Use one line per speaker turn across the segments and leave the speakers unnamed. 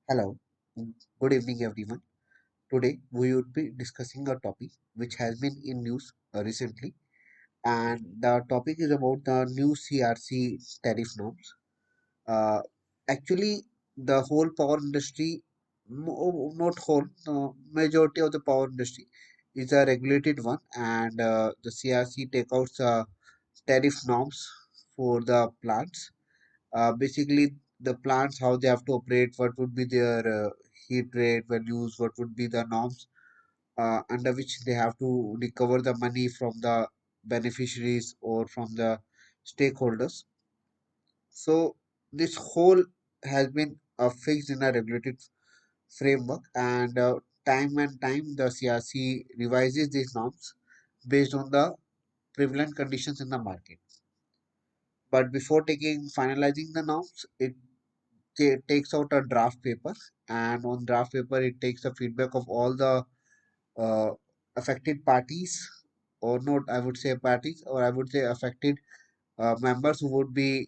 Hello, good evening everyone. Today we would be discussing a topic which has been in news recently, and the topic is about the new CRC tariff norms. Uh, Actually, the whole power industry, not whole, majority of the power industry is a regulated one, and the CRC take out the tariff norms for the plants. Basically, the plants, how they have to operate, what would be their heat rate values, what would be the norms under which they have to recover the money from the beneficiaries or from the stakeholders. So this whole has been fixed in a regulated framework, and time and time the CRC revises these norms based on the prevalent conditions in the market. But before taking finalizing the norms, it takes out a draft paper, and on draft paper it takes the feedback of all the uh, affected parties, or not, I would say parties, or I would say affected members who would be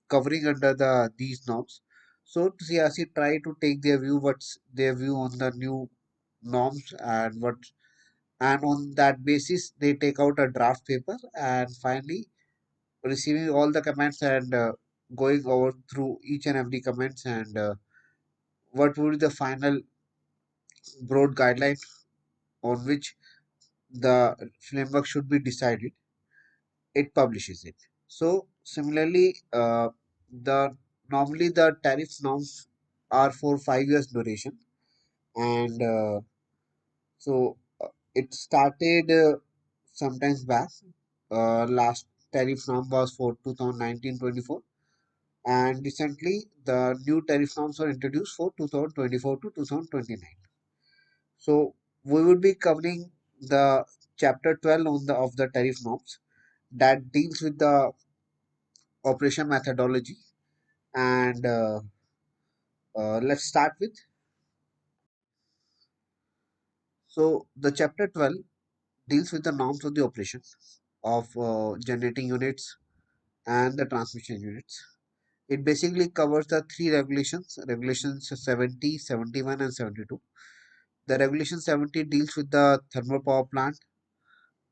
covering under these norms. So CRC try to take their view, what's their view on the new norms, and on that basis they take out a draft paper, and finally receiving all the comments and going over through each and every comments, and what would be the final broad guideline on which the framework should be decided, it publishes it. So similarly, the normally the tariff norms are for 5 years duration, and so it started sometimes back. Last tariff norm was for 2019-24, and recently the new tariff norms were introduced for 2024 to 2029. So we would be covering the chapter 12 on the of the tariff norms that deals with the operation methodology, and let's start with. So the chapter 12 deals with the norms of the operation of generating units and the transmission units. It basically covers the three regulations 70, 71, and 72. The regulation 70 deals with the thermal power plant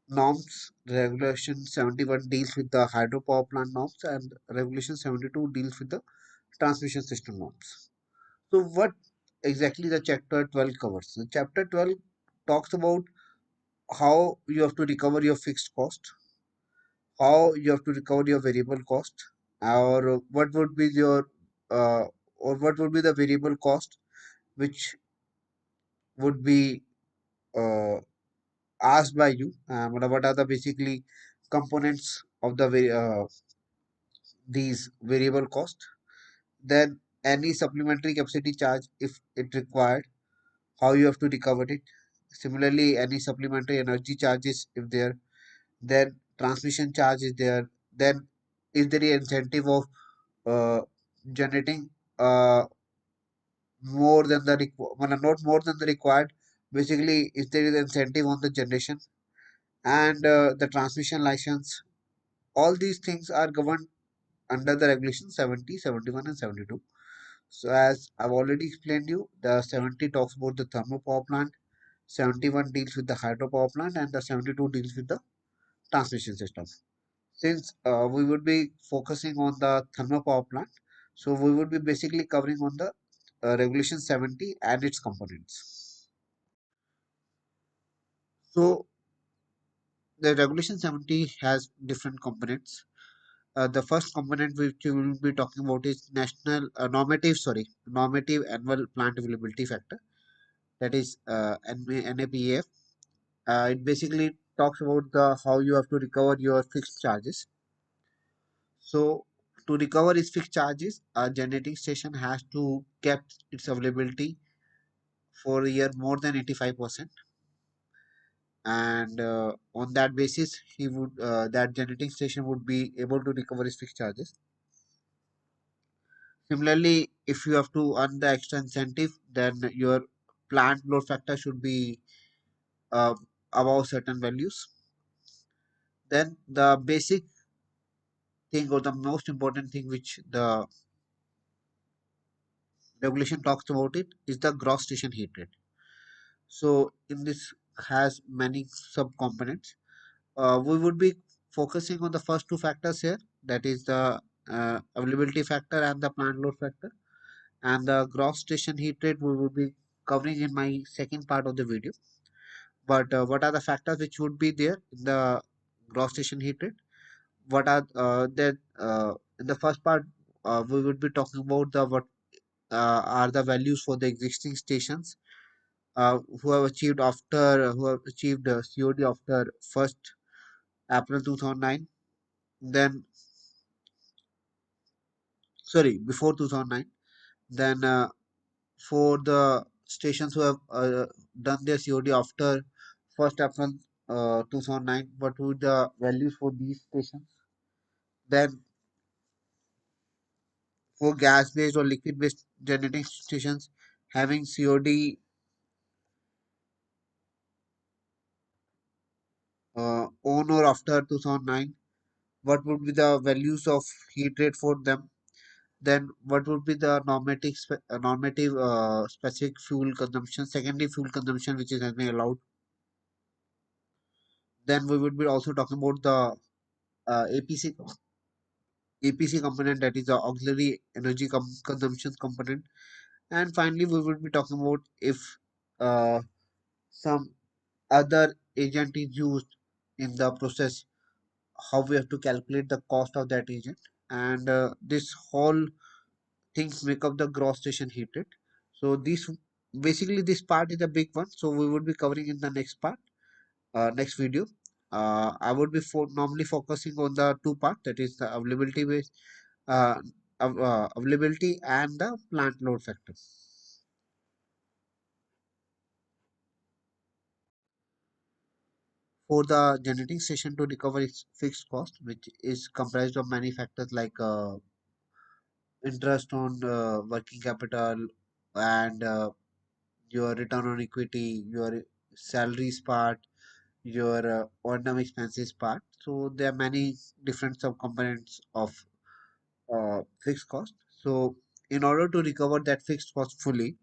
norms, regulation 71 deals with the hydropower plant norms, and regulation 72 deals with the transmission system norms. So what exactly the chapter 12 covers? The chapter 12 talks about how you have to recover your fixed cost, how you have to recover your variable cost, or what would be your uh, or what would be the variable cost which would be uh, asked by you. What are the basically components of these variable cost? Then any supplementary capacity charge if it required, how you have to recover it. Similarly, any supplementary energy charges if there, then transmission charge is there. Then is there an incentive of uh, generating uh, more than the not more than the required. Basically, if there is incentive on the generation and the transmission license, all these things are governed under the regulation 70, 71, and 72. So as I've already explained you, the 70 talks about the thermal power plant, 71 deals with the hydropower plant, and the 72 deals with the transmission system. Since we would be focusing on the thermal power plant, so we would be basically covering on the regulation 70 and its components. So the regulation 70 has different components. The first component which we will be talking about is normative annual plant availability factor, that is NAPAF. It basically talks about the how you have to recover your fixed charges. So to recover its fixed charges, a generating station has to kept its availability for a year more than 85%, and on that basis, he would that generating station would be able to recover its fixed charges. Similarly, if you have to earn the extra incentive, then your plant load factor should be uh, above certain values. Then the basic thing or the most important thing which the regulation talks about it is the gross station heat rate. So in this has many sub-components. We would be focusing on the first two factors here, that is the availability factor and the plant load factor. And the gross station heat rate we will be covering in my second part of the video. But what are the factors which would be there in the gross station heat rate? What are that in the first part we would be talking about the what are the values for the existing stations who have achieved COD after 1st April 2009. Then sorry, before 2009. Then for the stations who have done their COD after 1st April 2009, what would the values for these stations? Then for gas based or liquid based generating stations having COD on or after 2009, what would be the values of heat rate for them? Then what would be the normative specific fuel consumption, secondary fuel consumption which is has been allowed? Then we would be also talking about the APC component, that is the auxiliary energy consumption component. And finally, we will be talking about if uh, some other agent is used in the process, how we have to calculate the cost of that agent. And this whole things make up the gross station heat rate. So this basically this part is a big one. So we would be covering in the next part, next video. I would be normally focusing on the two part, that is the availability base, uh, availability and the plant load factor. For the generating station to recover its fixed cost, which is comprised of many factors like interest on working capital and your return on equity, your salaries part, your on expenses part. So there are many different subcomponents of fixed cost. So in order to recover that fixed cost fully,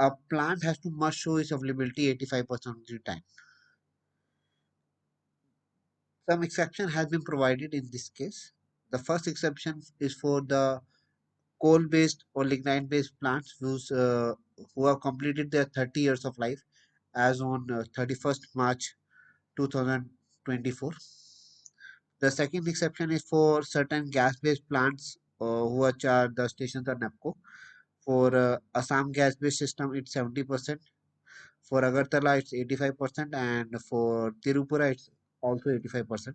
a plant has to must show its availability 85% of the time. Some exception has been provided in this case. The first exception is for the coal-based or lignite-based plants who have completed their 30 years of life as on 31st March 2024. The second exception is for certain gas-based plants which are the stations are NEPCO. For Assam gas-based system, it's 70%. For Agartala, it's 85%, and for Tirupura, it's also 85%.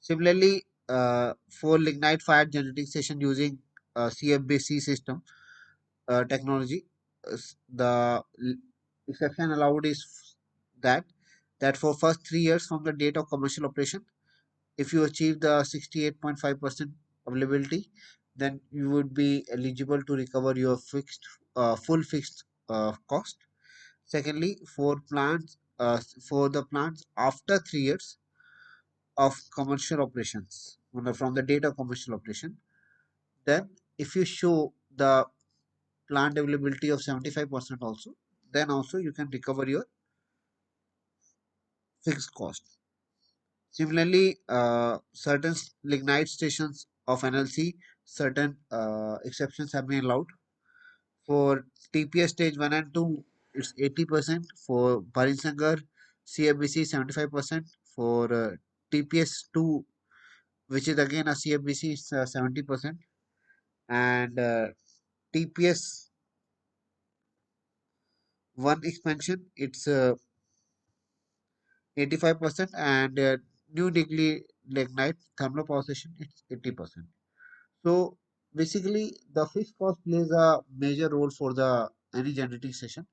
Similarly, for lignite-fired generating station using CFBC system technology, exception allowed is that that for first 3 years from the date of commercial operation, if you achieve the 68.5% availability, then you would be eligible to recover your full fixed cost. Secondly, for the plants after 3 years of commercial operations, from the date of commercial operation, then if you show the plant availability of 75% also, then also you can recover your fixed cost. Similarly, certain lignite stations of NLC, certain exceptions have been allowed. For TPS stage 1 and 2, it's 80%. For Bharinsagar, CFBC 75%. For TPS 2, which is again a CFBC, is 70%. And TPS 1 expansion, it's 85%. And new lignite thermal power station, it's 80%. So basically, the fixed cost plays a major role for the any generating station,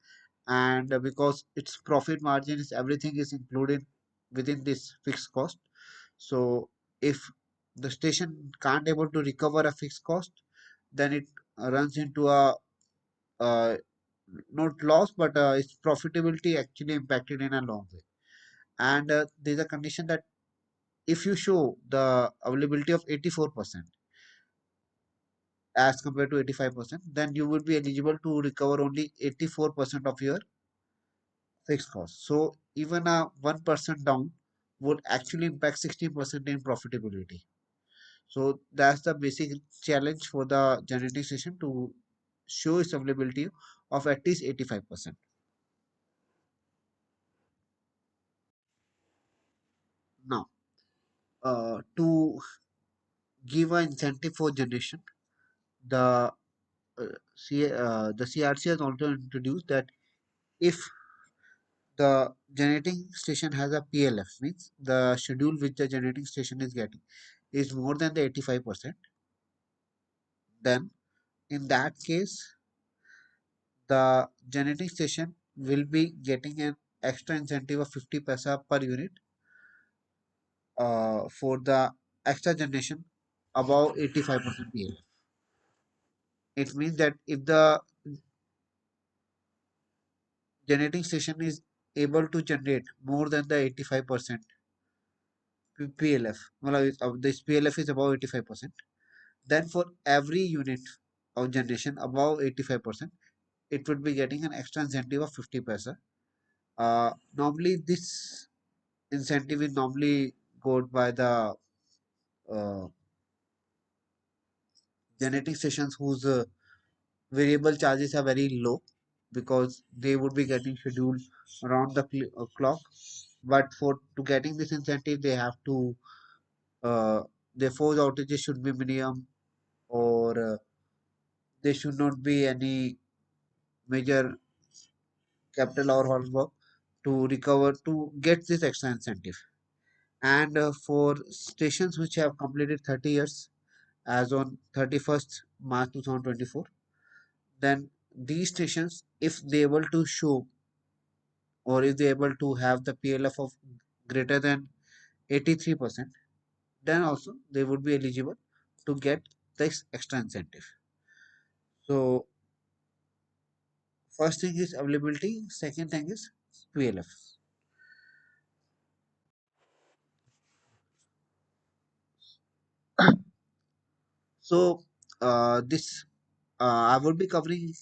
and because its profit margins, everything is included within this fixed cost. So if the station can't able to recover a fixed cost, then it runs into a uh, not loss, but its profitability actually impacted in a long way. And there's a condition that if you show the availability of 84%, as compared to 85%, then you would be eligible to recover only 84% of your fixed cost. So even a 1% down would actually impact 16% in profitability. So that's the basic challenge for the generating station to show its availability of at least 85%. Now, to give an incentive for generation, the the CRC has also introduced that if the generating station has a PLF, means the schedule which the generating station is getting is more than the 85%, then in that case, the generating station will be getting an extra incentive of 50 paisa per unit for the extra generation above 85% PLF. It means that if the generating station is able to generate more than the 85% PLF, this PLF is above 85%, then for every unit of generation above 85%, it would be getting an extra incentive of 50 paisa. Normally, this incentive is normally got by the uh, generating stations whose variable charges are very low because they would be getting scheduled around the clock. But for to getting this incentive, they have to their force outages should be minimum, or there should not be any major capital or hard work to recover to get this extra incentive. And for stations which have completed 30 years as on 31st March 2024, then these stations, if they able to show or if they able to have the PLF of greater than 83%, then also they would be eligible to get this extra incentive. So first thing is availability, second thing is PLF. So this I would be covering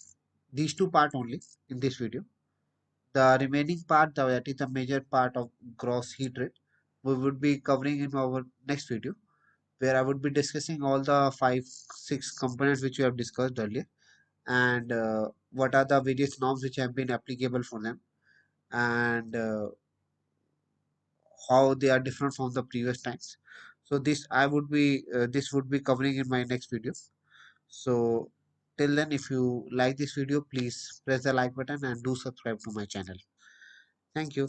these two part only in this video. The remaining part, that is the major part of gross heat rate, we would be covering in our next video, where I would be discussing all the five, six components which we have discussed earlier, and what are the various norms which have been applicable for them, and how they are different from the previous times. So this would be covering in my next video. So till then, if you like this video, please press the like button and do subscribe to my channel. Thank you.